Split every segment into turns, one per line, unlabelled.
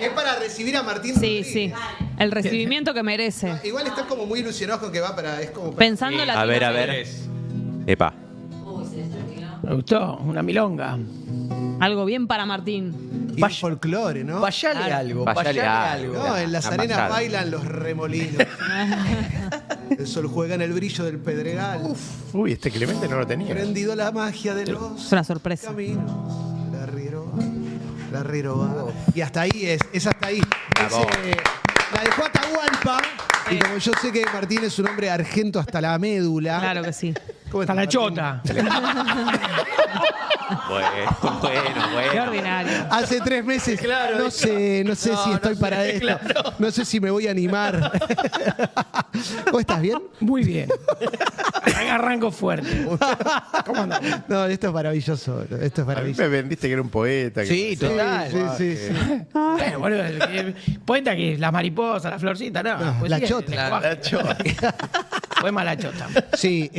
Es para recibir a Martín
Sí,
Rodríguez.
sí. El recibimiento que merece.
Igual están como muy ilusionados con que va para... Es como para-
Pensando la
A ver. Epa.
Me gustó, una milonga.
Algo bien para Martín.
Y un folclore, ¿no?
Vayale
Vayale
algo, vayale algo.
No, en las
Una
arenas
pasada.
bailan los remolinos. El sol juega en el brillo del pedregal.
Uy, este Clemente no lo tenía.
Prendido la magia de los
Es una sorpresa.
caminos. La Riroba. Y hasta ahí es hasta ahí.
Bravo.
La dejó Atahualpa. Y como yo sé que Martín es un hombre argento hasta la médula.
Claro que sí.
¿Cómo
Hasta
estás,
la
Martín?
chota.
Bueno.
Qué ordinario.
Hace 3 meses. No sé si estoy para esto. No sé si me voy a animar. ¿Vos estás bien?
Muy bien. Arranco fuerte. ¿Cómo andamos?
No, esto es maravilloso. Esto es
A mí
maravilloso.
me vendiste que era un poeta.
Sí, total. Sí.
Bueno, boludo, poeta que las mariposas, la florcita, no.
No,
poesía
la
es
chota.
lenguaje.
La chota.
Poema la chota.
Sí,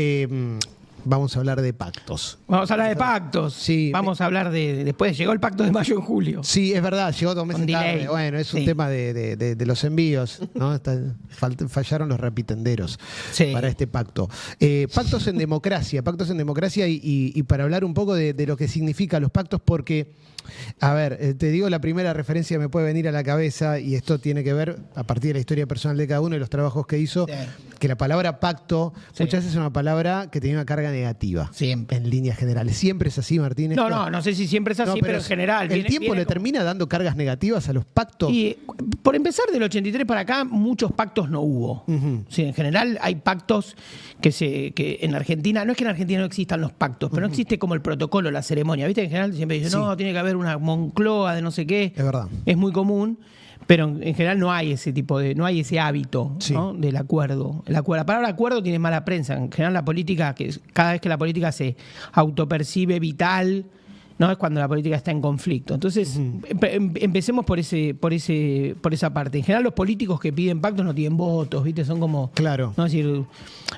vamos a hablar de pactos.
Vamos a hablar de pactos.
Sí.
Vamos a hablar de. Después llegó el pacto de mayo en julio.
Sí, es verdad, llegó 2 meses
Con delay.
tarde. Bueno, es un
Sí.
tema de los envíos, ¿no? Fallaron los repitenderos
Sí.
para este pacto. Pactos en democracia y para hablar un poco de lo que significan los pactos, porque, a ver, te digo la primera referencia que me puede venir a la cabeza, y esto tiene que ver a partir de la historia personal de cada uno y los trabajos que hizo,
Sí.
que la palabra pacto
Sí.
muchas veces es una palabra que tiene una carga negativa.
Siempre.
En líneas generales. ¿Siempre es así, Martín?
No,
esto?
no sé si siempre es así,
No,
pero en general.
¿El tiempo le termina dando cargas negativas a los pactos?
Y por empezar, del 83 para acá, muchos pactos no hubo.
Ujú.
Sí, en general hay pactos que en Argentina, no es que en Argentina no existan los pactos, pero no existe como el protocolo, la ceremonia. ¿Viste? En general siempre dicen,
Sí.
no, tiene que haber una Moncloa de no sé qué.
Es verdad.
Es muy común. Pero en general no hay ese tipo de, no hay ese hábito,
Sí.
¿no? Del acuerdo. La palabra acuerdo tiene mala prensa. En general la política, cada vez que la política se autopercibe vital, ¿no? Es cuando la política está en conflicto. Entonces, empecemos por esa parte. En general los políticos que piden pactos no tienen votos, ¿viste? Son como,
Claro.
¿no? Es decir,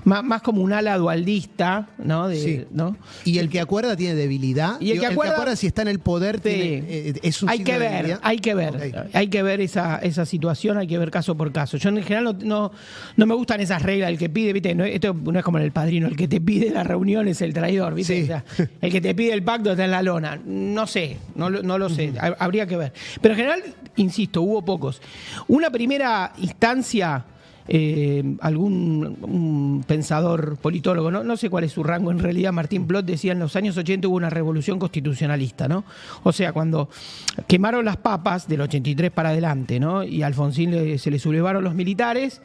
más como un ala dualdista, ¿no?
Sí.
¿no?
Y el que acuerda tiene debilidad.
Y el que acuerda-
si está en el poder
Sí.
es un
Hay
signo
que
de
ver,
debilidad.
hay que ver,
Ok.
hay que ver esa situación, hay que ver caso por caso. Yo en general no me gustan esas reglas, el que pide, ¿viste? No, esto no es como en El Padrino, el que te pide la reunión es el traidor, ¿viste?
Sí.
O sea, el que te pide el pacto está en la lona. No sé, no lo sé, habría que ver. Pero en general, insisto, hubo pocos. Una primera instancia, un pensador, politólogo, no sé cuál es su rango en realidad, Martín Plot decía en los años 80 hubo una revolución constitucionalista, ¿no? O sea, cuando quemaron las papas del 83 para adelante, ¿no? Y a Alfonsín se le sublevaron los militares,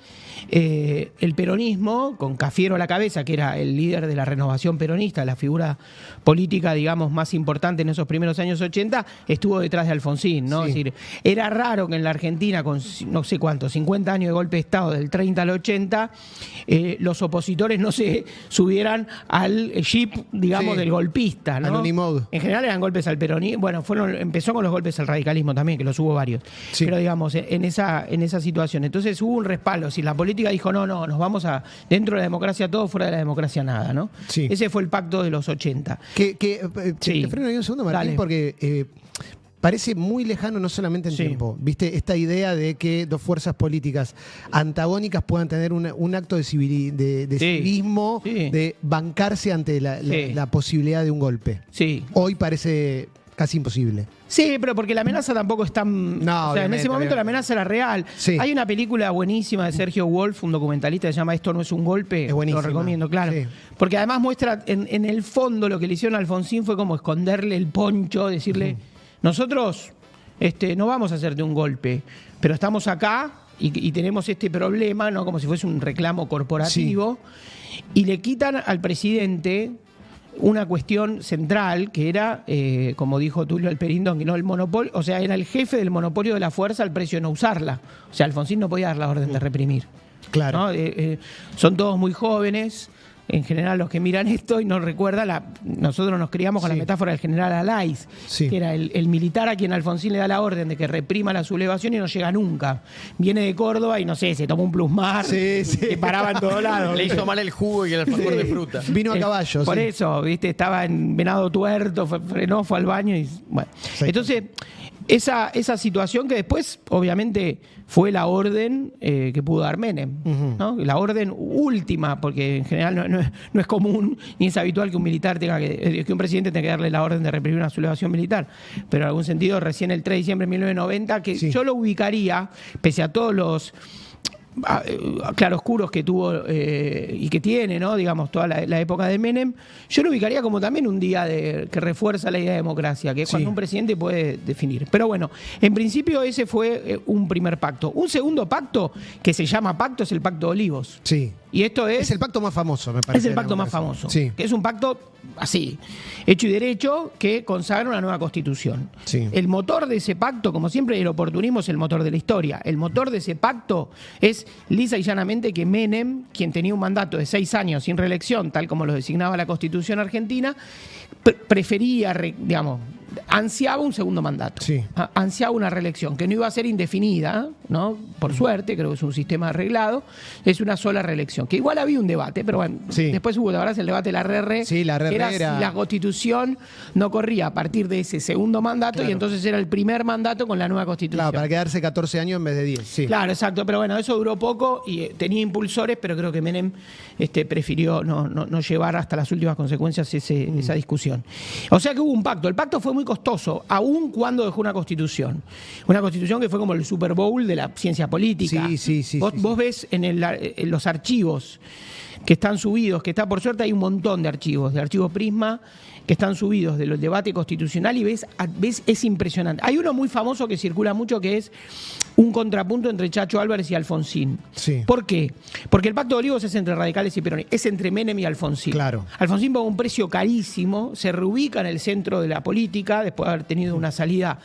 el peronismo, con Cafiero a la cabeza, que era el líder de la renovación peronista, la figura política, digamos, más importante en esos primeros años 80, estuvo detrás de Alfonsín, ¿no?
Sí.
Es decir, era raro que en la Argentina, con no sé cuánto, 50 años de golpe de Estado, del 30 al 80, los opositores no se subieran al jeep, digamos,
Sí.
del golpista, ¿no?
Al Unimog.
En general eran golpes al peronismo. Bueno, empezó con los golpes al radicalismo también, que los hubo varios.
Sí.
Pero digamos, en esa situación. Entonces hubo un respaldo. Si la política dijo, no, nos vamos a. Dentro de la democracia todo, fuera de la democracia nada, ¿no?
Sí.
Ese fue el pacto de los 80.
Sí.
Sí.
Te freno ahí un segundo, Martín,
Dale.
porque parece muy lejano, no solamente en
Sí.
tiempo. ¿Viste? Esta idea de que dos fuerzas políticas antagónicas puedan tener un acto de
Sí.
civismo,
Sí.
de bancarse ante
Sí.
la posibilidad de un golpe.
Sí.
Hoy parece casi imposible.
Sí, pero porque la amenaza tampoco es tan.
No,
o sea, en
obviamente,
ese momento la
obviamente.
amenaza era real.
Sí.
Hay una película buenísima de Sergio Wolf, un documentalista que se llama Esto no es un golpe.
Es buenísima.
Lo recomiendo, claro.
Sí.
Porque además muestra, en el fondo, lo que le hicieron a Alfonsín fue como esconderle el poncho, decirle: nosotros no vamos a hacerte un golpe, pero estamos acá y tenemos este problema, ¿no? Como si fuese un reclamo corporativo. Y le quitan al presidente una cuestión central que era, como dijo Tulio Alperindón, que no el monopolio, o sea, era el jefe del monopolio de la fuerza al precio de no usarla. O sea, Alfonsín no podía dar la orden de reprimir.
Claro.
¿No? Son todos muy jóvenes. En general, los que miran esto y no recuerdan, nosotros nos criamos con
Sí.
la metáfora del general Alaiz,
Sí.
que era el militar a quien Alfonsín le da la orden de que reprima la sublevación y no llega nunca. Viene de Córdoba y no sé, se toma un plusmar,
Sí, sí.
que paraba en todos lados.
Le hizo mal el jugo y el alfajor de fruta.
Vino a caballo.
Por
sí.
eso, ¿viste? Estaba en Venado Tuerto, frenó, fue al baño y. Bueno.
Sí.
Entonces, esa situación que después, obviamente, fue la orden que pudo dar Menem, ¿no? La orden última, porque en general no es común ni es habitual que un militar que un presidente tenga que darle la orden de reprimir una sublevación militar, pero en algún sentido recién el 3 de diciembre de 1990, que
Sí.
yo lo ubicaría, pese a todos los claroscuros que tuvo y que tiene, ¿no? Digamos, toda la época de Menem, yo lo ubicaría como también un día que refuerza la idea de democracia, que es cuando
Sí.
un presidente puede definir. Pero bueno, en principio ese fue un primer pacto. Un segundo pacto, que se llama pacto, es el Pacto de Olivos.
Sí.
Y esto
Es el pacto más famoso, me parece.
es el
de la
pacto más
democracia.
famoso,
Sí.
que es un pacto así, hecho y derecho, que consagra una nueva constitución.
Sí.
El motor de ese pacto, como siempre, el oportunismo es el motor de la historia. El motor de ese pacto es lisa y llanamente que Menem, quien tenía un mandato de 6 años sin reelección, tal como lo designaba la Constitución argentina, prefería, digamos, ansiaba un segundo mandato,
Sí.
ansiaba una reelección, que no iba a ser indefinida, ¿no? Por suerte, creo que es un sistema arreglado, es una sola reelección, que igual había un debate, pero bueno,
Sí.
después hubo, la verdad, el debate de la RR,
Sí, la RR
que
era-
si la Constitución no corría a partir de ese segundo mandato,
Claro.
y entonces era el primer mandato con la nueva Constitución.
Claro, para quedarse 14 años en vez de 10. Sí.
Claro, exacto, pero bueno, eso duró poco y tenía impulsores, pero creo que Menem prefirió no llevar hasta las últimas consecuencias esa discusión. O sea que hubo un pacto. El pacto fue muy costoso, aun cuando dejó una constitución. Una constitución que fue como el Super Bowl de la ciencia política.
Sí,
Vos ves en los archivos que están subidos, que está por suerte hay un montón de archivo Prisma, que están subidos del debate constitucional y ves, es impresionante. Hay uno muy famoso que circula mucho que es un contrapunto entre Chacho Álvarez y Alfonsín.
Sí.
¿Por qué? Porque el Pacto de Olivos es entre radicales y peronistas, es entre Menem y Alfonsín.
Claro.
Alfonsín paga un precio carísimo, se reubica en el centro de la política después de haber tenido una salida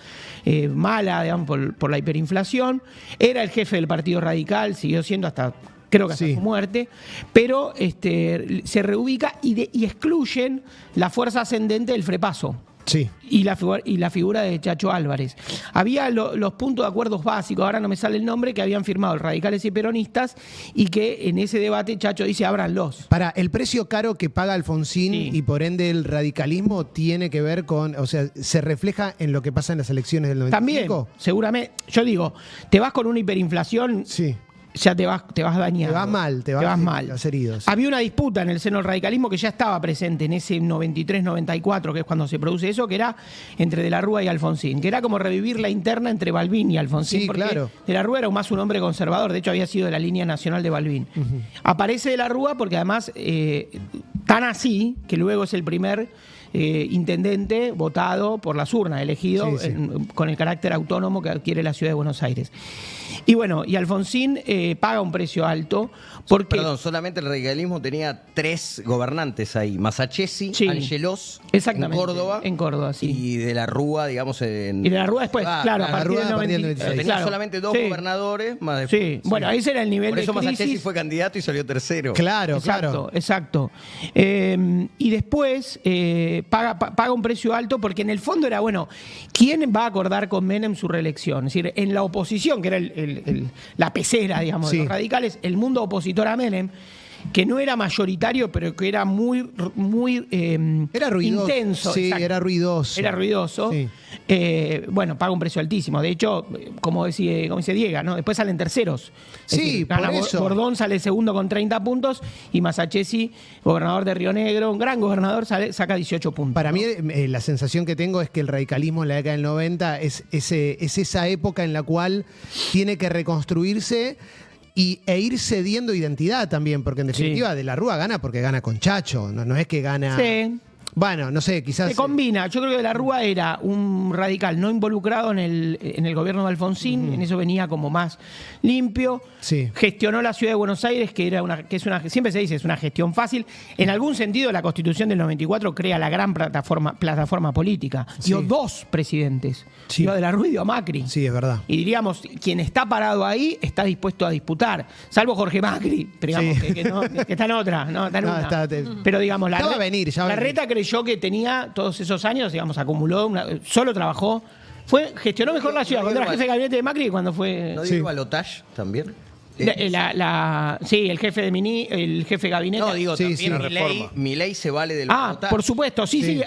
mala, digamos, por la hiperinflación. Era el jefe del Partido Radical, siguió siendo creo que hasta
Sí.
su muerte, pero se reubica y excluyen la fuerza ascendente del Frepaso.
Sí.
Y la figura de Chacho Álvarez. Había los puntos de acuerdos básicos, ahora no me sale el nombre, que habían firmado radicales y peronistas y que en ese debate Chacho dice ábranlos.
Para el precio caro que paga Alfonsín
Sí.
y por ende el radicalismo tiene que ver con, o sea, se refleja en lo que pasa en las elecciones del 95.
También, seguramente, yo digo, te vas con una hiperinflación,
Sí.
ya te vas dañado.
Te vas mal, te vas
mal.
vas herido, sí.
Había una disputa en el seno del radicalismo que ya estaba presente en ese 93-94, que es cuando se produce eso, que era entre De la Rúa y Alfonsín, que era como revivir la interna entre Balbín y Alfonsín.
Sí,
porque
claro.
De la Rúa era más un hombre conservador, de hecho había sido de la línea nacional de Balbín. Aparece De la Rúa porque además, tan así, que luego es el primer intendente votado por las urnas, elegido
Sí, sí.
con el carácter autónomo que adquiere la ciudad de Buenos Aires. Y bueno, y Alfonsín paga un precio alto porque...
Perdón, solamente el radicalismo tenía 3 gobernantes ahí. Masachesi,
Sí.
Angelos
Exactamente,
en Córdoba.
sí.
Y De la Rúa, digamos, en...
Y De la Rúa después, claro, a
La
partir
Rúa
del
a partir del
90,
96.
Tenía
claro.
solamente 2
Sí.
gobernadores, más de...
Sí, bueno, ese era el nivel
Por eso
de crisis.
Masachesi fue candidato y salió tercero.
Claro,
Exacto,
claro.
exacto. Y después paga un precio alto porque en el fondo era, bueno, ¿quién va a acordar con Menem su reelección? Es decir, en la oposición, que era la pecera, digamos,
Sí.
de los radicales, el mundo opositor a Menem, que no era mayoritario, pero que era muy
Era ruidoso.
intenso.
Sí,
exacto.
era ruidoso.
Era ruidoso.
Sí.
Bueno, paga un precio altísimo. De hecho, como dice Diego, ¿no? Después salen terceros. Es
Sí,
decir,
por
gana
eso.
Bordón sale segundo con 30 puntos y Masachesi, gobernador de Río Negro, un gran gobernador, saca 18 puntos.
Para
¿no?
mí, la sensación que tengo es que el radicalismo en la década del 90 es esa época en la cual tiene que reconstruirse e ir cediendo identidad también, porque en definitiva De la Rúa gana porque gana con Chacho, no es que gana...
Sí.
Bueno, no sé, quizás...
Se combina. Yo creo que De la Rúa era un radical no involucrado en el gobierno de Alfonsín, en eso venía como más limpio.
Sí.
Gestionó la ciudad de Buenos Aires, siempre se dice, es una gestión fácil. En algún sentido, la Constitución del 94 crea la gran plataforma política. Dio
Sí.
2 presidentes.
Sí.
Dio a De la Rúa y dio a Macri.
Sí, es verdad.
Y diríamos, quien está parado ahí está dispuesto a disputar, salvo Jorge Macri, pero digamos
Sí.
que está en otra, ¿no? Está en
No,
una.
está-
Pero digamos,
Ya va a venir, ya va a
la
venir.
reta creyó que tenía todos esos años, digamos, acumuló, solo trabajó, gestionó mejor la ciudad cuando era jefe de gabinete de Macri que cuando fue...
¿No
Sí.
dio balotage también?
Sí, el jefe de gabinete.
No, digo,
Sí,
también
sí.
Milei se vale del
Ah,
votar.
por supuesto, sí,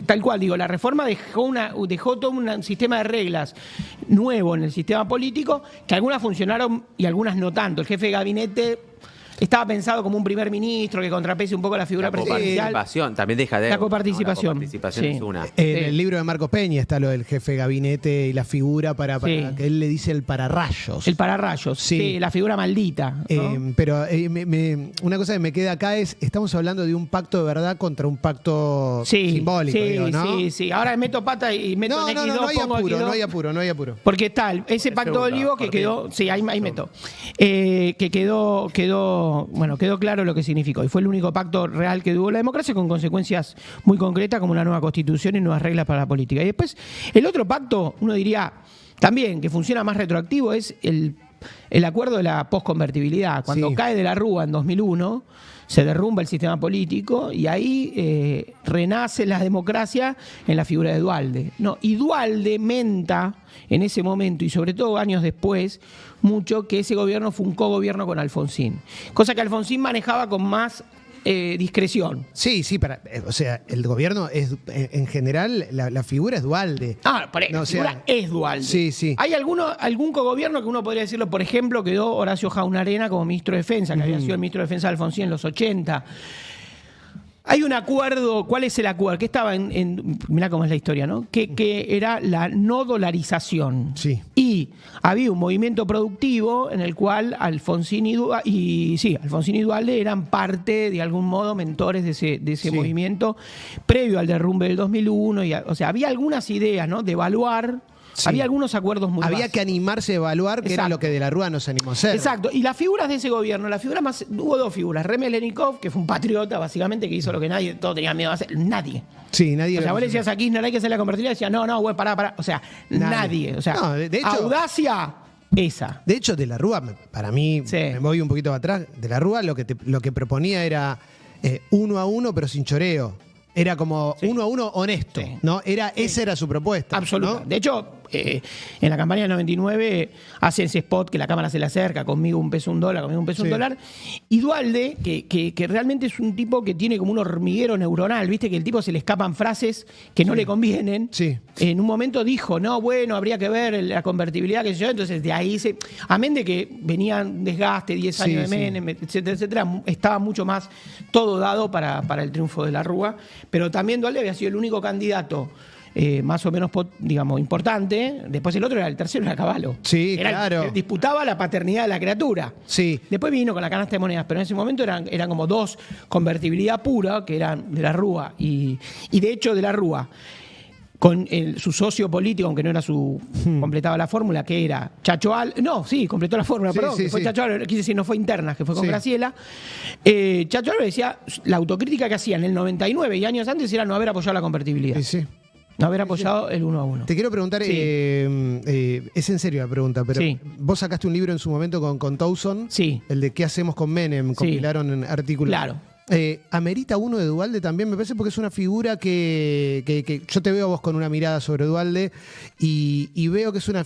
tal cual, digo, la reforma dejó todo un sistema de reglas nuevo en el sistema político, que algunas funcionaron y algunas no tanto. El jefe de gabinete estaba pensado como un primer ministro que contrapese un poco la figura
La
presidencial.
coparticipación, también deja de.
La coparticipación.
La coparticipación
Sí.
es una.
En el libro de Marcos Peña está lo del jefe de gabinete y la figura para
Sí.
que él le dice el pararrayos.
El pararrayos,
Sí.
sí, la figura maldita, ¿no?
Pero una cosa que me queda acá es, estamos hablando de un pacto de verdad contra un pacto simbólico,
sí,
digo, ¿no?
sí. Ahora meto pata y meto
No,
en
no,
X2,
no hay
pongo
apuro,
X2.
no hay apuro.
Porque tal, ese pacto de
segunda,
olivo que
Martín.
quedó, sí, ahí meto, que quedó claro lo que significó. Y fue el único pacto real que tuvo la democracia, con consecuencias muy concretas como una nueva constitución y nuevas reglas para la política. Y después, el otro pacto, uno diría también que funciona más retroactivo, es el acuerdo de la posconvertibilidad. Cuando
Sí.
cae de la Rúa en 2001, se derrumba el sistema político y ahí renace la democracia en la figura de Duhalde. No, y Duhalde menta en ese momento y sobre todo años después mucho que ese gobierno fue un cogobierno con Alfonsín. Cosa que Alfonsín manejaba con más discreción.
Sí, o sea, el gobierno es, en general, la figura es Duhalde.
La
No, o sea,
figura es Duhalde.
sí.
Hay algún cogobierno que uno podría decirlo, por ejemplo, quedó Horacio Jaunarena como ministro de Defensa, que había sido el ministro de Defensa de Alfonsín en los 80. Hay un acuerdo, ¿cuál es el acuerdo? Que estaba mirá cómo es la historia, ¿no? Que era la no dolarización.
Sí.
Y había un movimiento productivo en el cual Alfonsín y Duhalde eran parte, de algún modo, mentores de ese
Sí.
movimiento previo al derrumbe del 2001. O sea, había algunas ideas, ¿no? De evaluar.
Sí.
Había algunos acuerdos muy
Había
básicos.
que animarse a evaluar, que era
Exacto.
lo que de la Rúa nos animó a hacer.
Exacto. Y las figuras de ese gobierno, hubo dos figuras. Remelenikov, que fue un patriota, básicamente, que hizo lo que todos tenían miedo de hacer. Nadie.
Sí, nadie
O sea,
lo
vos le
hizo.
decías a Kirchner, hay que hacer la convertibilidad, y decía, no, güey, pará. O sea, nadie. O sea,
No, de hecho-
audacia, esa.
De hecho, de la Rúa, para mí,
Sí.
me voy un poquito atrás, de la Rúa lo que proponía era 1-1, pero sin choreo. Era como 1-1 honesto,
Sí.
¿no? Esa era su propuesta.
Absoluta.
¿no?
De hecho, en la campaña del 99 hace ese spot que la cámara se le acerca, conmigo un peso, $1, conmigo un peso,
Sí.
$1. Y Duhalde, que realmente es un tipo que tiene como un hormiguero neuronal, ¿viste? Que el tipo se le escapan frases que no le convienen.
Sí.
En un momento dijo, no, bueno, habría que ver la convertibilidad, qué sé yo. Entonces, de ahí amén de que venía un desgaste, 10
Sí,
años de
sí.
Menem, etcétera, estaba mucho más todo dado para el triunfo de la Rúa. Pero también Duhalde había sido el único candidato más o menos, digamos, importante. Después el otro era el tercero, era Cavallo.
Sí, claro.
Disputaba la paternidad de la criatura.
Sí.
Después vino con la canasta de monedas, pero en ese momento eran como dos convertibilidad pura, que eran de la Rúa. Y de hecho, de la Rúa, con su socio político, aunque no era completaba la fórmula, que era Chacho completó la fórmula,
Sí,
perdón,
sí,
que fue
sí.
Chacho Álvarez, quise decir, no fue interna, que fue con
Sí.
Graciela. Chacho Álvarez decía, la autocrítica que hacía en el 99 y años antes era no haber apoyado la convertibilidad.
Sí, sí.
No haber apoyado el 1-1.
Te quiero preguntar,
Sí.
es en serio la pregunta, pero
Sí.
vos sacaste un libro en su momento con Towson,
Sí.
el de ¿Qué hacemos con Menem? Compilaron en artículos.
Claro.
¿Amerita uno de Duhalde también? Me parece porque es una figura que yo te veo a vos con una mirada sobre Duhalde y veo que es una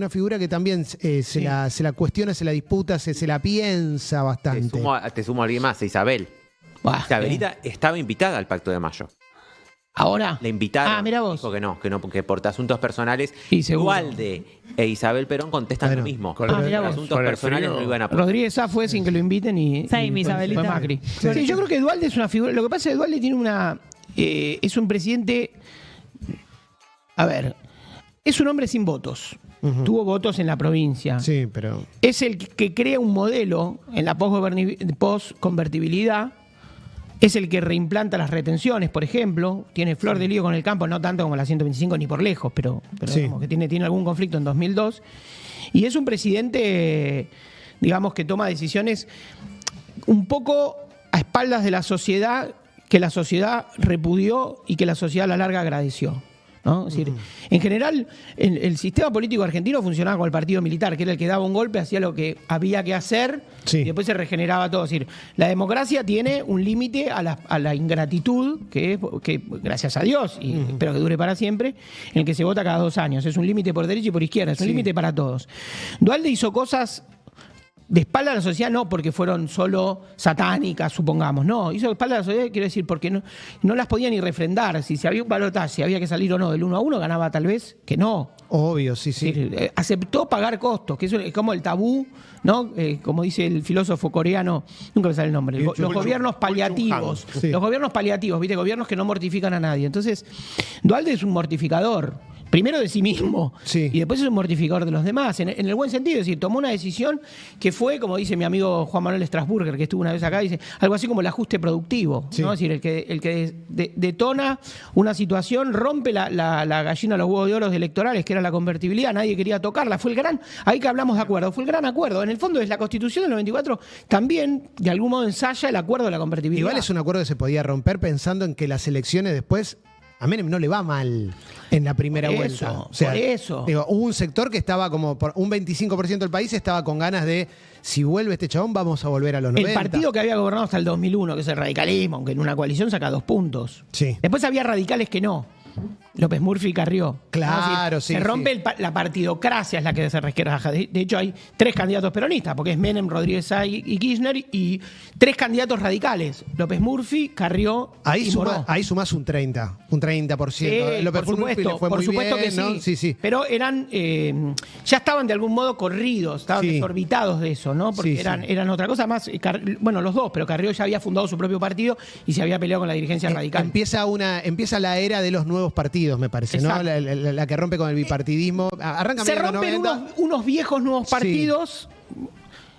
figura que también se la cuestiona, se la disputa, se la piensa bastante.
Te sumo a alguien más, a Isabel.
Buah,
Isabelita estaba invitada al Pacto de Mayo.
Ahora.
La invitaron.
Ah, mirá vos.
Dijo que no, porque por asuntos personales.
Y seguro.
Duhalde e Isabel Perón contestan
Bueno,
lo mismo.
con
el-
Por
mirá vos.
asuntos
con el
personales
frío.
no iban a
Rodríguez Sá fue sin que lo inviten y
Sí, mi
fue
Isabelita.
Macri.
Sí.
Sí, yo creo que Duhalde es una figura. Lo que pasa es que Duhalde tiene es un presidente. A ver, es un hombre sin votos. Tuvo votos en la provincia.
Sí, pero...
Es el que crea un modelo en la posconvertibilidad. Es el que reimplanta las retenciones, por ejemplo. Tiene flor de lío con el campo, no tanto como la 125 ni por lejos, pero
Sí.
digamos que tiene algún conflicto en 2002. Y es un presidente, digamos, que toma decisiones un poco a espaldas de la sociedad, que la sociedad repudió y que la sociedad a la larga agradeció, ¿no? Es decir, en general, el sistema político argentino funcionaba con el partido militar, que era el que daba un golpe, hacía lo que había que hacer
Sí.
y después se regeneraba todo. Es decir, la democracia tiene un límite a la ingratitud, que gracias a Dios, y espero que dure para siempre, en el que se vota cada 2 años. Es un límite por derecha y por izquierda, es un límite para todos. Duhalde hizo cosas de espalda a la sociedad no porque fueron solo satánicas, supongamos, no, hizo de espalda a la sociedad, quiero decir, porque no las podía ni refrendar. Si había un balotaje, si había que salir o no del 1-1, ganaba tal vez que no.
Obvio, sí, sí.
Es decir, aceptó pagar costos, que eso es como el tabú, ¿no? Como dice el filósofo coreano, nunca me sale el nombre, los gobiernos paliativos.
Sí.
Los gobiernos paliativos, ¿viste? Gobiernos que no mortifican a nadie. Entonces, Duhalde es un mortificador. Primero de sí mismo,
Sí.
y después es un mortificador de los demás, en el buen sentido. Es decir, tomó una decisión que fue, como dice mi amigo Juan Manuel Strasburger, que estuvo una vez acá, dice algo así como el ajuste productivo.
Sí.
¿no? Es decir, el que detona una situación, rompe la gallina de los huevos de oro electorales, que era la convertibilidad, nadie quería tocarla. Fue el gran, ahí que hablamos de acuerdo, fue el gran acuerdo. En el fondo es la Constitución del 94, también de algún modo ensaya el acuerdo de la convertibilidad.
Igual es un acuerdo que se podía romper pensando en que las elecciones después a Menem no le va mal en la primera
Por
vuelta.
eso, por eso.
Digo, hubo un sector que estaba como, por un 25% del país estaba con ganas de, si vuelve este chabón, vamos a volver a los 90.
El partido que había gobernado hasta el 2001, que es el radicalismo, aunque en una coalición saca 2 puntos.
Sí.
Después había radicales que no. López Murphy y Carrió.
Claro,
¿no?
sí,
Se rompe
sí.
la partidocracia, es la que se resquebraja. De hecho, hay 3 candidatos peronistas, porque es Menem, Rodríguez Say y Kirchner, y 3 candidatos radicales. López Murphy, Carrió y Moró.
Ahí sumás un 30%.
Sí,
López
por
Murphy
supuesto,
le fue
por
muy
supuesto
bien,
que sí.
¿no? Sí, sí.
Pero eran, ya estaban de algún modo corridos, estaban
Sí.
desorbitados de eso, ¿no? Porque
Sí, sí.
eran otra cosa más. Bueno, los dos, pero Carrió ya había fundado su propio partido y se había peleado con la dirigencia radical.
Empieza la era de los nuevos partidos, me parece, ¿no?
Exacto.
La que rompe con el bipartidismo. Arranca
Se
medio en los
rompen
90.
unos viejos nuevos
Sí.
partidos.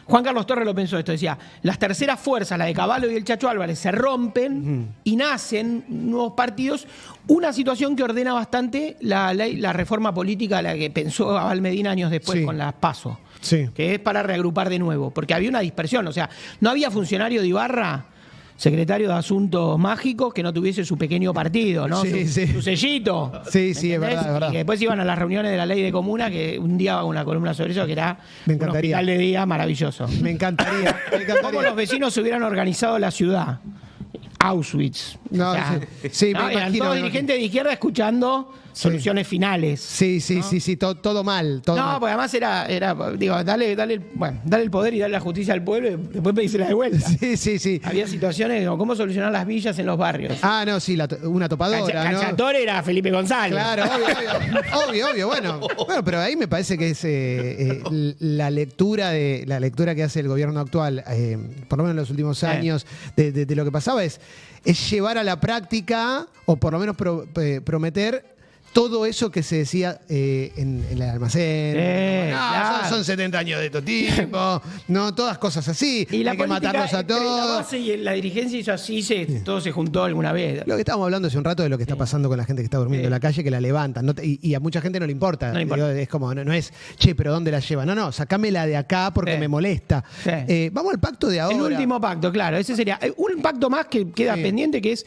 Juan Carlos Torres lo pensó esto, decía, las terceras fuerzas, la de Cavallo y el Chacho Álvarez, se rompen y nacen nuevos partidos, una situación que ordena bastante la reforma política, la que pensó Abal Medina años después
Sí.
con las PASO,
Sí.
que es para reagrupar de nuevo, porque había una dispersión, o sea, no había funcionario de Ibarra, secretario de Asuntos Mágicos, que no tuviese su pequeño partido, ¿no?
Sí,
su,
sí.
su sellito.
Sí, sí, es
¿Entendés?
verdad, es verdad.
Y que después iban a las reuniones de la ley de comuna, que un día hago una columna sobre eso, que era
Me
un
encantaría.
hospital de día maravilloso.
Me encantaría.
¿Cómo los vecinos se hubieran organizado la ciudad? Auschwitz.
No, sí,
¿no?
me
Eran
imagino,
todos
me
dirigentes de izquierda escuchando soluciones finales.
Sí, todo mal. Todo
No,
mal.
porque además era digo, dale el poder y dale la justicia al pueblo y después pedísela de vuelta.
Sí.
Había situaciones como cómo solucionar las villas en los barrios.
Ah, no, sí, una topadora, ¿no?
Cachator era Felipe González.
Claro, obvio. Bueno, pero ahí me parece que es la lectura que hace el gobierno actual, por lo menos en los últimos años, de lo que pasaba es llevar a la práctica, o por lo menos prometer todo eso que se decía en el almacén.
Claro.
Son 70 años de estos tipos, no, todas cosas así.
Y la
hay que
política,
matarlos a
entre la
todos.
base y la dirigencia hizo así, todo se juntó alguna vez.
Lo que estábamos hablando hace un rato de lo que está pasando con la gente que está durmiendo en la calle, que la levantan. Y a mucha gente no le importa.
No le importa.
Digo, es como, no es, che, pero ¿dónde la lleva? No, sacámela de acá porque
Sí.
me molesta.
Sí.
Vamos al pacto de ahora.
El último pacto, claro, ese sería un pacto más que queda
Sí.
pendiente, que es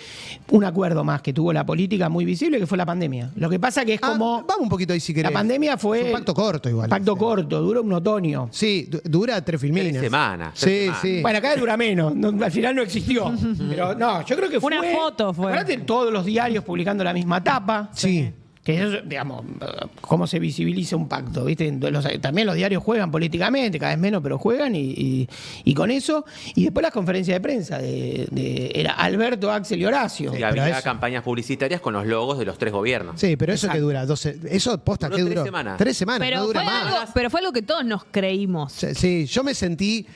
un acuerdo más que tuvo la política muy visible, que fue la pandemia. Lo que pasa que es como
Vamos un poquito ahí si querés.
la pandemia fue
Es un pacto corto igual.
Pacto corto, duró un otoño.
Sí, dura 3 filminas.
3 semanas.
Sí, sí.
Bueno, acá dura menos, al final no existió. Pero no, yo creo que fue.
Una foto fue.
Acordate, todos los diarios publicando la misma tapa.
Sí.
Que eso, digamos, cómo se visibiliza un pacto, ¿viste? También los diarios juegan políticamente, cada vez menos, pero juegan y con eso. Y después las conferencias de prensa era Alberto, Axel y Horacio.
Y
pero
había
eso-
campañas publicitarias con los logos de los 3 gobiernos.
Sí, pero eso
Exacto.
que dura 12. Eso posta
Duró
que
3
duró.
semanas.
3 semanas,
Pero
no dura más.
pero fue algo que todos nos creímos.
Sí, yo me sentí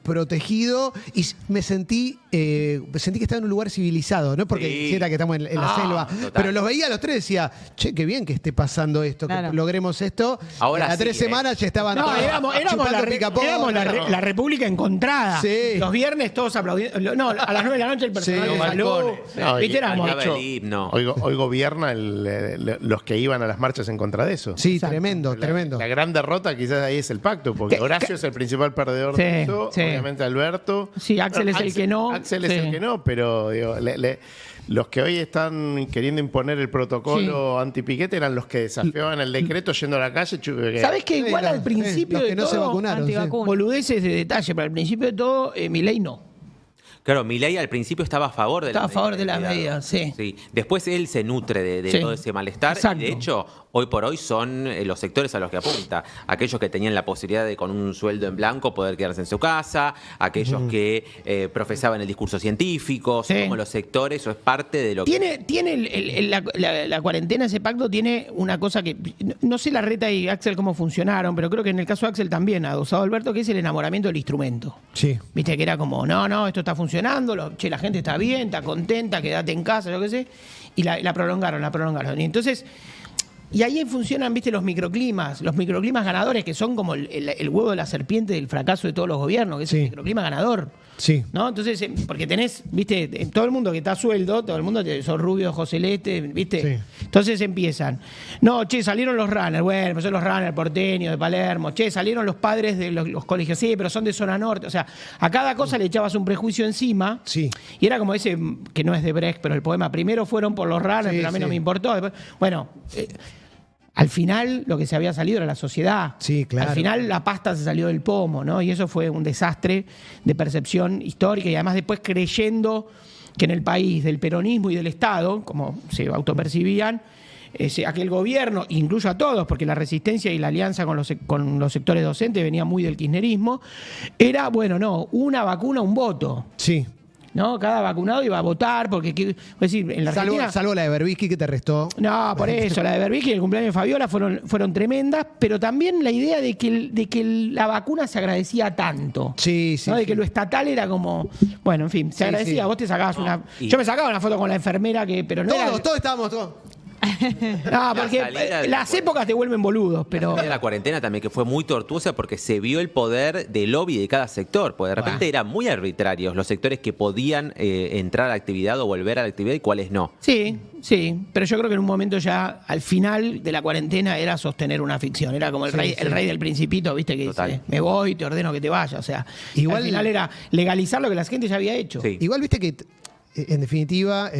protegido y sentí que estaba en un lugar civilizado, no porque
Sí.
quisiera que estamos en la selva,
total.
pero los veía a los tres y decía, che, qué bien que esté pasando esto,
Claro.
que logremos esto.
Ahora
a 3
sí,
semanas ya estaban
No,
todos
éramos
chupando
la
picapollo.
la República encontrada.
Sí.
Los viernes todos aplaudiendo. No, a las 9 de la noche el personal
Sí.
de
Los
salud.
balcones. No,
¿Viste?
y
Éramos
Cantaba
hecho,
el himno.
Hoy gobierna los que iban a las marchas en contra de eso.
Sí,
Exacto.
tremendo.
La gran derrota quizás ahí es el pacto, porque Horacio es el principal perdedor
Sí,
de eso,
sí.
obviamente Alberto.
Sí, Axel es el que no.
Axel es
Sí.
el que no, pero digo, los que hoy están queriendo imponer el protocolo antipiquete eran los que desafiaban el decreto yendo a la calle.
¿Sabés que igual
Sí,
al principio
los que
de
no se
todo,
vacunaron. sí.
antivacunas.
boludeces de detalle, pero al principio de todo, Milei no.
Claro, Milei al principio estaba a favor de
Estaba a favor de la
medida.
medida, sí.
Después él se nutre de
Sí.
todo ese malestar.
Exacto.
Y de hecho, hoy por hoy son los sectores a los que apunta. Aquellos que tenían la posibilidad de con un sueldo en blanco poder quedarse en su casa, aquellos que profesaban el discurso científico, son como los sectores, eso es parte de lo que...
Tiene la cuarentena, ese pacto tiene una cosa que, no sé la Reta y Axel cómo funcionaron, pero creo que en el caso de Axel también, adosado Alberto, que es el enamoramiento del instrumento.
Sí.
Viste que era como, no, esto está funcionando, la gente está bien, está contenta, quédate en casa, yo qué sé, y la prolongaron. Y entonces... Y ahí funcionan, viste, los microclimas ganadores, que son como el huevo de la serpiente del fracaso de todos los gobiernos, que es el microclima ganador.
Sí.
¿No? Entonces, porque tenés, viste, todo el mundo que está a sueldo, todo el mundo son rubios, ojos celestes, viste.
Sí.
Entonces empiezan. No, salieron los runners, bueno, pues son los runners porteños de Palermo, salieron los padres de los colegios, sí, pero son de zona norte. O sea, a cada cosa le echabas un prejuicio encima.
Sí.
Y era como ese, que no es de Brecht, pero el poema, primero fueron por los runners, pero a mí no me importó. Después, bueno. Al final lo que se había salido era la sociedad.
Sí, claro.
Al final la pasta se salió del pomo, ¿no? Y eso fue un desastre de percepción histórica y además después creyendo que en el país del peronismo y del Estado, como se autopercibían, aquel gobierno, incluso a todos, porque la resistencia y la alianza con los sectores docentes venía muy del kirchnerismo, era, una vacuna, un voto.
Sí.
¿No? Cada vacunado iba a votar, porque, es decir, en la Argentina...
Salvo la de Berbisky que te restó.
No, por eso, la de Berbisky y el cumpleaños de Fabiola fueron tremendas, pero también la idea de que la vacuna se agradecía tanto.
Sí.
¿No? De que lo estatal era como... Bueno, en fin, se agradecía.
Sí.
Vos te sacabas Yo me sacaba una foto con la enfermera, pero no era...
Todos estábamos, todos.
No, porque las épocas te vuelven boludos, pero...
La cuarentena también, que fue muy tortuosa porque se vio el poder de lobby de cada sector, porque de repente eran muy arbitrarios los sectores que podían entrar a la actividad o volver a la actividad y cuáles no.
Sí, pero yo creo que en un momento ya, al final de la cuarentena, era sostener una ficción. Era como el rey del Principito, ¿viste? Que dice, me voy, te ordeno que te vayas. O sea, igual, al final era legalizar lo que la gente ya había hecho.
Sí.
Igual, viste que, en definitiva,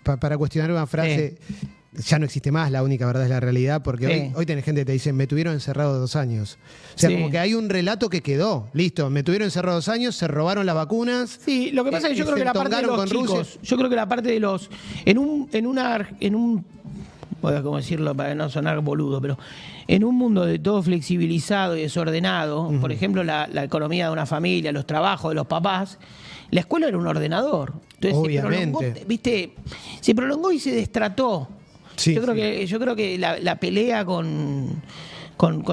para cuestionar una frase... Ya no existe más, la única verdad es la realidad, porque hoy tenés gente que te dice, me tuvieron encerrado 2 años. O sea, como que hay un relato que quedó, listo, me tuvieron encerrado 2 años, se robaron las vacunas.
Sí, lo que pasa es que yo creo que la parte de los chicos, yo creo que la parte de los, en un ¿cómo decirlo para no sonar boludo? Pero en un mundo de todo flexibilizado y desordenado, por ejemplo, la economía de una familia, los trabajos de los papás, la escuela era un ordenador. Entonces
obviamente.
Se prolongó y se destrató.
Sí,
yo creo que la pelea con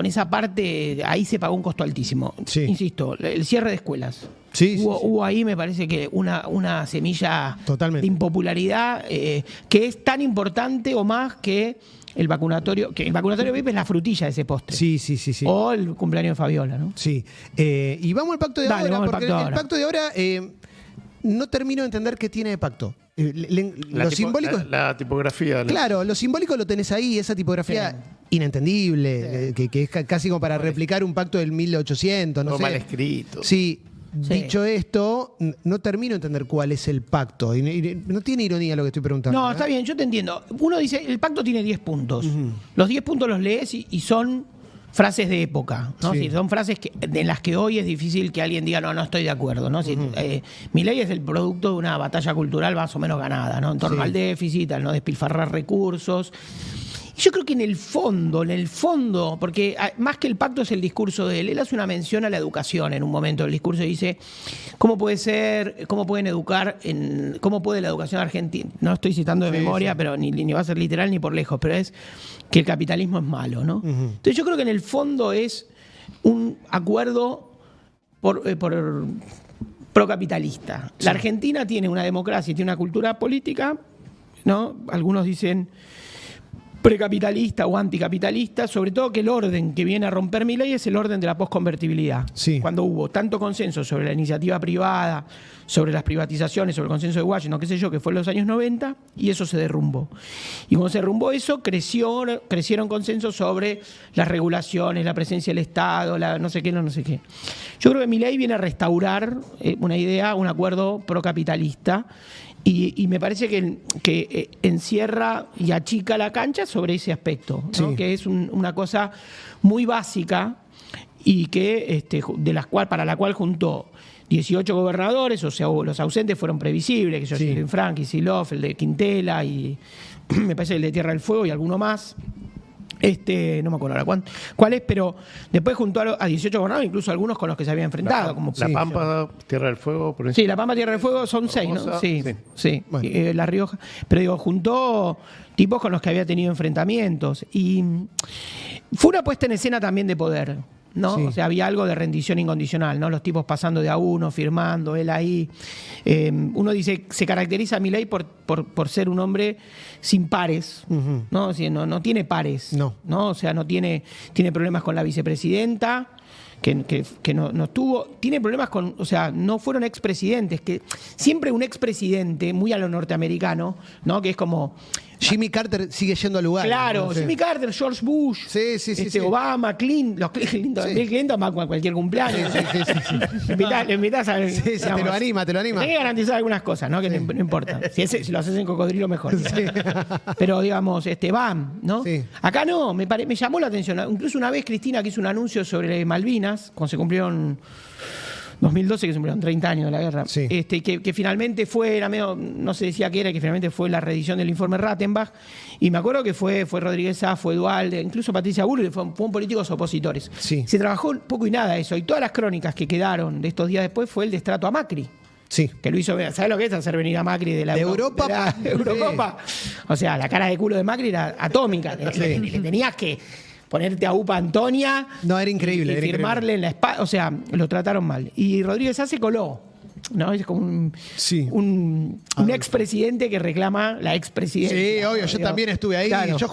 esa parte, ahí se pagó un costo altísimo.
Sí.
Insisto, el cierre de escuelas. Hubo ahí, me parece que una semilla
totalmente
de impopularidad que es tan importante o más que el vacunatorio, VIP es la frutilla de ese postre.
Sí.
O el cumpleaños de Fabiola, ¿no?
Sí. Y vamos al pacto de ahora, porque el pacto de ahora no termino de entender qué tiene de pacto. Lo simbólico.
La tipografía.
Claro, lo simbólico lo tenés ahí, esa tipografía inentendible, que es casi como para replicar un pacto del 1800, no sé.
mal escrito.
Sí. Dicho esto, no termino de entender cuál es el pacto. No tiene ironía lo que estoy preguntando.
No, está bien, yo te entiendo. Uno dice, el pacto tiene 10 puntos. Los 10 puntos los lees y son frases de época, ¿no?
Sí.
Sí, son frases en las que hoy es difícil que alguien diga, no estoy de acuerdo, ¿no? Milei es el producto de una batalla cultural más o menos ganada, ¿no? En torno al déficit, al no despilfarrar recursos. Y yo creo que en el fondo, porque más que el pacto es el discurso de él, él hace una mención a la educación en un momento del discurso y dice, ¿cómo puede la educación argentina? No estoy citando de memoria, pero ni va a ser literal ni por lejos, pero es que el capitalismo es malo, ¿no? Entonces yo creo que en el fondo es un acuerdo procapitalista. La Argentina tiene una democracia y tiene una cultura política, ¿no? Algunos dicen precapitalista o anticapitalista, sobre todo que el orden que viene a romper Milei es el orden de la posconvertibilidad.
Sí.
Cuando hubo tanto consenso sobre la iniciativa privada, sobre las privatizaciones, sobre el consenso de Washington, qué sé yo, que fue en los años 90, y eso se derrumbó. Y cuando se derrumbó eso, crecieron consensos sobre las regulaciones, la presencia del Estado, no sé qué. Yo creo que Milei viene a restaurar una idea, un acuerdo procapitalista, y me parece que encierra y achica la cancha sobre ese aspecto, ¿no? Que es una cosa muy básica y que para la cual juntó 18 gobernadores, o sea, los ausentes fueron previsibles, que yo soy Frank, Kicillof, el de Quintela y me parece el de Tierra del Fuego y alguno más. No me acuerdo ahora cuál es, pero después juntó a 18 gobernadores, incluso algunos con los que se había enfrentado.
La Pampa, Tierra del Fuego, por
Sí, La Pampa, Tierra del Fuego son 6, ¿no?
Formosa,
Sí.
Bueno.
La Rioja. Pero digo, juntó tipos con los que había tenido enfrentamientos. Y fue una puesta en escena también de poder, ¿no?
Sí.
O sea, había algo de rendición incondicional, ¿no? Los tipos pasando de a uno, firmando, él ahí. Uno dice, se caracteriza a Milei por ser un hombre sin pares, ¿no? O sea, no tiene pares,
No.
O sea, tiene problemas con la vicepresidenta, que no estuvo, tiene problemas con, o sea, no fueron expresidentes, que siempre un expresidente, muy a lo norteamericano, ¿no? Que es como...
Jimmy Carter sigue yendo al lugar.
Claro,
no sé.
Jimmy Carter, George Bush,
Sí.
Obama, Clinton, los Clinton,
Sí.
Bill Clinton va a cualquier cumpleaños. Lo invitás a...
Sí, te lo anima.
Tenés que garantizar algunas cosas, ¿no? Que no importa. Si lo haces en cocodrilo, mejor. Pero, digamos, van, ¿no?
Sí.
Acá no, me llamó la atención. Incluso una vez Cristina que hizo un anuncio sobre Malvinas, cuando se cumplieron 2012, que se cumplieron 30 años de la guerra,
Sí.
que finalmente era medio, no se decía qué era, que finalmente fue la reedición del informe Rattenbach, y me acuerdo que fue Rodríguez Sá, fue Duhalde, incluso Patricia Bullrich, fueron políticos opositores.
Sí.
Se trabajó poco y nada eso, y todas las crónicas que quedaron de estos días después fue el destrato a Macri.
Sí.
Que lo hizo, ¿sabes lo que es hacer venir a Macri de la
¿De Europa?
de la Eurocopa? O sea, la cara de culo de Macri era atómica. Le tenías que ponerte a UPA Antonia.
No, era increíble,
Y
era
firmarle en la espalda. O sea, lo trataron mal. Y Rodríguez Sá se coló. ¿No? Es como un expresidente que reclama la expresidencia.
Sí, obvio, yo también estuve ahí.
Claro.
Yo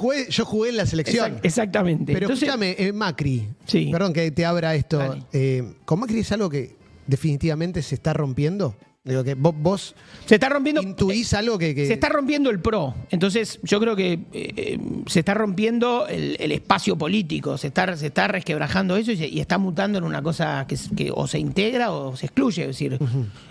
jugué en la selección.
Exactamente.
Pero
Entonces,
escúchame, Macri,
Sí.
perdón que te abra esto.
Dale.
¿Con Macri es algo que definitivamente se está rompiendo? Digo que vos
se está rompiendo.
intuís algo que...
Se está rompiendo el PRO. Entonces, yo creo que se está rompiendo el espacio político. Se está resquebrajando eso y está mutando en una cosa que o se integra o se excluye. Es decir,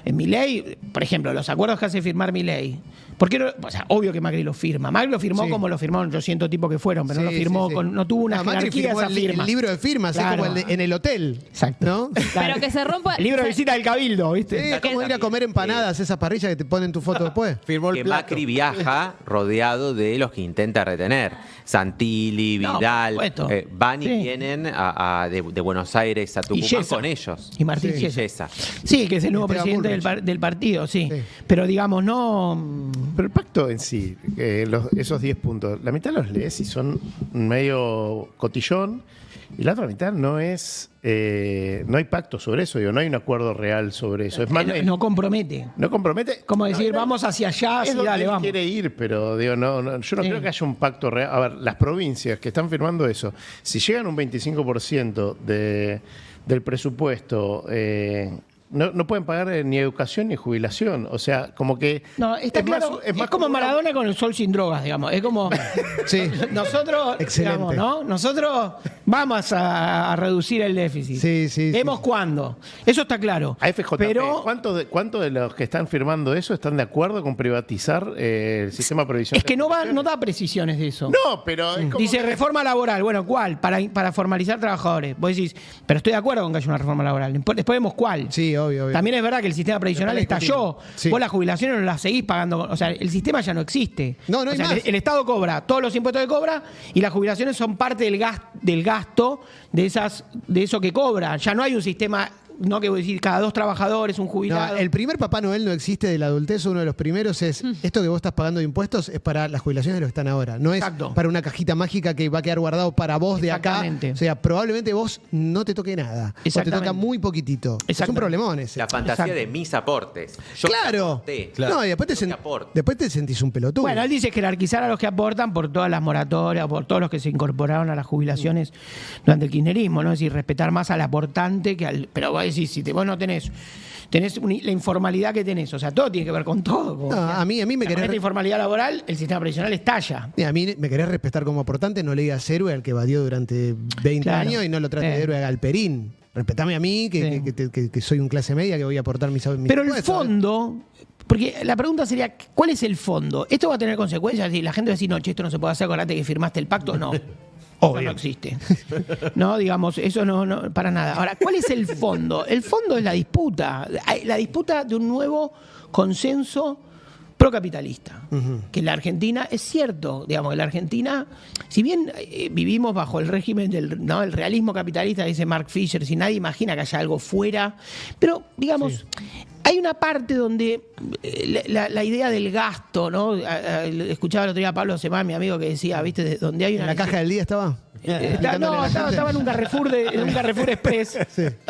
en Milei, por ejemplo, los acuerdos que hace firmar Milei. ¿Por qué no? O sea, obvio que Macri lo firma. Macri lo firmó
Sí.
como lo firmaron 800 tipos que fueron, pero no
Sí,
lo firmó
sí.
no tuvo una
Macri
jerarquía
firmó
esa firma.
el libro de firmas,
Claro.
es como en el hotel.
Exacto.
¿No?
Claro.
Pero que se rompa.
El libro de visita del Cabildo, ¿viste?
Es como ir a comer empanadas, esas parrillas que te ponen tu foto después.
Firmó el
Que
plato.
Macri viaja rodeado de los que intenta retener. Santilli,
No,
Vidal,
por supuesto.
van y
Sí.
vienen de Buenos Aires a Tucumán
Yesa.
con ellos.
Y Martín
Sí.
Yesa.
Yesa.
Sí, que es el nuevo
Esteban
presidente
Bullrich.
del partido, sí.
Sí.
Pero digamos, no.
Pero el pacto en sí, esos 10 puntos, la mitad los lees y son medio cotillón, y la otra mitad no es. No hay pacto sobre eso, no hay un acuerdo real sobre eso. Es más,
No compromete.
no compromete.
Como decir,
No,
vamos hacia allá,
es
sí,
donde
dale,
él
vamos.
quiere ir, pero digo, yo no
Sí.
creo que haya un pacto real. A ver, las provincias que están firmando eso, si llegan a un 25% del presupuesto, no pueden pagar ni educación ni jubilación. O sea, como que.
No, está
es más-
claro.
es más
como
como una-
Maradona con el sol sin drogas, digamos. Es como.
Sí.
Nosotros,
Excelente.
digamos, ¿no? Nosotros vamos a reducir el déficit.
Sí.
Vemos cuándo. Eso está claro.
A FJP,
Pero
¿cuántos de los que están firmando eso están de acuerdo con privatizar el sistema previsional?
es que no da precisiones de eso.
No, pero es como
Dice
que-
reforma laboral. Bueno, ¿cuál? Para formalizar trabajadores. Vos decís, pero estoy de acuerdo con que haya una reforma laboral. Después vemos cuál.
Sí, obvio.
También es verdad que el sistema previsional
Después
estalló.
discutimos. Sí.
Vos las jubilaciones no las seguís pagando. O sea, el sistema ya no existe.
No hay
O sea,
más.
El Estado cobra todos los impuestos que cobra y las jubilaciones son parte del gasto de eso que cobra. Ya no hay un sistema, no que voy a decir cada 2 trabajadores, un jubilado.
No, el primer Papá Noel no existe de la adultez, uno de los primeros es esto que vos estás pagando de impuestos es para las jubilaciones de los que están ahora. No es
Exacto.
para una cajita mágica que va a quedar guardado para vos de acá.
Exactamente.
O sea, probablemente vos no te toque nada. O te
Exactamente.
toca muy poquitito. Es un
Exactamente.
problemón ese.
La fantasía
Exacto.
de mis aportes. Yo te
Claro.
aporté.
No, y después
Yo te aporto.
después te sentís un pelotudo.
Bueno, él dice jerarquizar a los que aportan por todas las moratorias, por todos los que se incorporaron a las jubilaciones durante el kirchnerismo, ¿no? Es decir, respetar más al aportante que al. Pero vos decís, si vos no tenés la informalidad que tenés, o sea, todo tiene que ver con todo.
No, a mí me querés-
Con esta informalidad laboral, el sistema previsional estalla.
Y a mí me querés respetar como aportante, no le digas héroe al que evadió durante 20
Claro.
años y no lo trate de héroe a Galperín. Respetame a mí,
Sí.
que soy un clase media, que voy a aportar mis
Pero el
impuestos.
fondo, porque la pregunta sería, ¿cuál es el fondo? ¿Esto va a tener consecuencias? Y la gente va a decir, no, che, esto no se puede hacer, acordate que firmaste el pacto. No. Eso no existe. No, digamos, eso no, para nada. Ahora, ¿cuál es el fondo? El fondo es la disputa de un nuevo consenso procapitalista. Que la Argentina, es cierto, digamos, la Argentina, si bien vivimos bajo el régimen del el realismo capitalista, dice Mark Fisher, si nadie imagina que haya algo fuera, pero digamos, hay una parte donde la idea del gasto, ¿no? Escuchaba el otro día a Pablo Semán, mi amigo, que decía, ¿viste? Donde hay una...
¿En la caja del día estaba?
Estaba en un Carrefour Express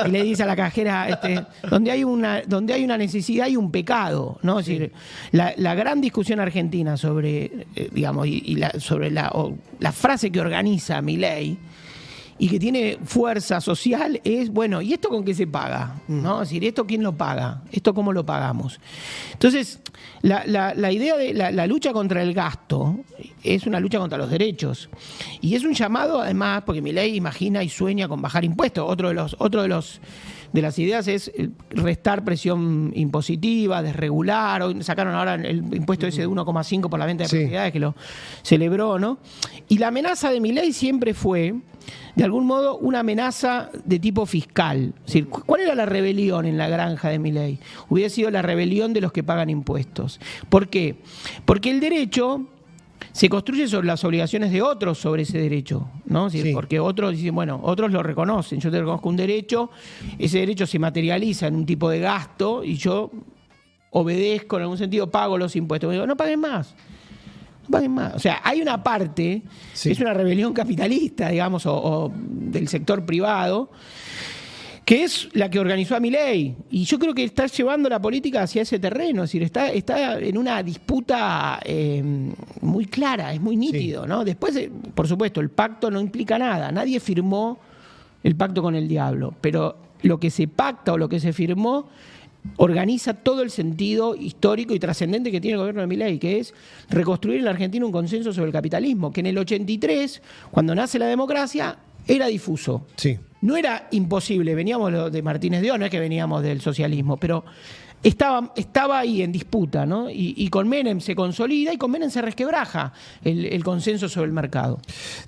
y le dice a la cajera, donde hay una necesidad hay un pecado, ¿no? Es decir, la gran discusión argentina sobre, digamos, sobre la frase que organiza Milei y que tiene fuerza social es, bueno, ¿y esto con qué se paga? ¿No? Es decir, ¿esto quién lo paga? ¿Esto cómo lo pagamos? Entonces, la idea de la lucha contra el gasto es una lucha contra los derechos. Y es un llamado, además, porque Milei imagina y sueña con bajar impuestos. Otro de las ideas es restar presión impositiva, desregular. Hoy sacaron ahora el impuesto ese de 1,5 por la venta de propiedades, que lo celebró, ¿no? Y la amenaza de Milei siempre fue, de algún modo, una amenaza de tipo fiscal. Es decir, ¿cuál era la rebelión en la granja de Milei? Hubiera sido la rebelión de los que pagan impuestos. ¿Por qué? Porque el derecho se construye sobre las obligaciones de otros sobre ese derecho, ¿no? Es decir, porque otros dicen, bueno, otros lo reconocen. Yo te reconozco un derecho, ese derecho se materializa en un tipo de gasto y yo obedezco, en algún sentido, pago los impuestos. Me digo, no paguen más. No paguen más. O sea, hay una parte, es una rebelión capitalista, digamos, o del sector privado, que es la que organizó a Milei. Y yo creo que está llevando la política hacia ese terreno. Es decir, está en una disputa muy clara, es muy nítido, ¿no? Después, por supuesto, el pacto no implica nada. Nadie firmó el pacto con el diablo. Pero lo que se pacta o lo que se firmó organiza todo el sentido histórico y trascendente que tiene el gobierno de Milei, que es reconstruir en la Argentina un consenso sobre el capitalismo, que en el 83, cuando nace la democracia, era difuso.
Sí.
No era imposible, veníamos de Martínez de Oz, no es que veníamos del socialismo, pero estaba ahí en disputa, ¿no? Y con Menem se consolida y con Menem se resquebraja el consenso sobre el mercado.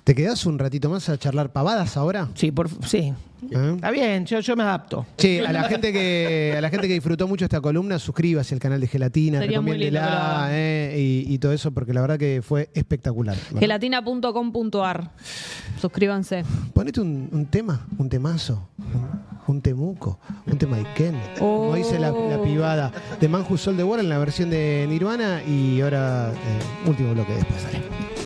¿Te quedás un ratito más a charlar pavadas ahora?
Sí, sí. Está bien, yo me adapto.
Sí, a la gente que disfrutó mucho esta columna, suscríbase al canal de Gelatina,
Sería muy lindo,
recomiéndela y todo eso, porque la verdad que fue espectacular. ¿Verdad?
Gelatina.com.ar. Suscríbanse.
Ponete un tema, un temazo, un temuco, un temaiken, como dice la pibada de Man Who Sold the World en la versión de Nirvana y ahora último bloque después. Dale.